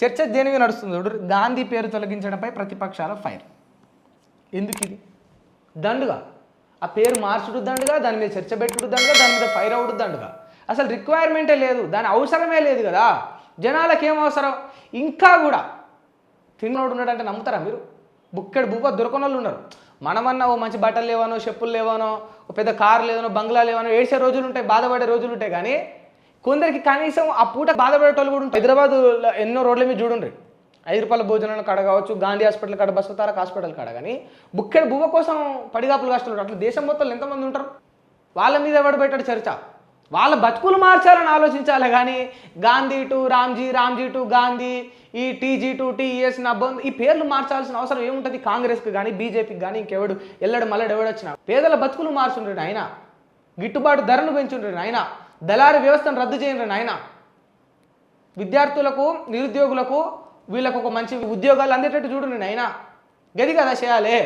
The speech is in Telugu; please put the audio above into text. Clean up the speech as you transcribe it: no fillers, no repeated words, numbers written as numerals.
చర్చ దేని మీద నడుస్తుంది చూడు, గాంధీ పేరు తొలగించడంపై ప్రతిపక్షాల ఫైర్. ఎందుకు ఇది దండుగా? ఆ పేరు మార్చుడు దండుగా, దాని మీద చర్చ పెట్టుడు దండుగా, దాని మీద ఫైర్ అవుడు దండుగా. అసలు రిక్వైర్మెంటే లేదు, దాని అవసరమే లేదు కదా. జనాలకు ఏం అవసరం? ఇంకా కూడా తిన్నోడు ఉన్నాడంటే నమ్ముతారా మీరు? బుక్కెడు బువ్వ దొరకని వాళ్ళు ఉన్నారు. మనమన్నా ఓ మంచి బట్టలు లేవనో, చెప్పులు లేవనో, ఓ పెద్ద కారు లేవనో, బంగ్లా లేవనో ఏడ్చే రోజులు ఉంటాయి, బాధపడే రోజులు ఉంటాయి. కానీ కొందరికి కనీసం ఆ పూట బాధపడేటోళ్ళు కూడా ఉంటారు. హైదరాబాద్ ఎన్నో రోడ్ల మీద చూడండి, ₹5 భోజనాల కాడ కావచ్చు, గాంధీ హాస్పిటల్ కాడ, బసవతారక హాస్పిటల్ కాడ. కానీ బుక్కెడు బువ్వ కోసం పడిగాపులు కాస్తున్నారు. అట్లా దేశం మొత్తం ఎంతమంది ఉంటారు? వాళ్ళ మీద ఎవడు పెట్టాడు చర్చ? వాళ్ళ బతుకులు మార్చాలని ఆలోచించాలి. కానీ గాంధీ టు రామ్జీ, రామ్జీ టు గాంధీ, ఈ టీజీ టు టీఎస్ నబ్బంద్, ఈ పేర్లు మార్చాల్సిన అవసరం ఏముంటుంది? కాంగ్రెస్కి కానీ బీజేపీకి కానీ ఇంకెవడు ఎల్లడు మల్లడు ఎవడొచ్చినా పేదల బతుకులు మార్చుండ్రి ఆయన, గిట్టుబాటు ధరను పెంచుండ్రి ఆయన, దళారీ వ్యవస్థను రద్దు చేయండి ఆయన, విద్యార్థులకు నిరుద్యోగులకు వీళ్ళకు ఒక మంచి ఉద్యోగాలు అందేటట్టు చూడండి ఆయన. గది కదా చేయాలి.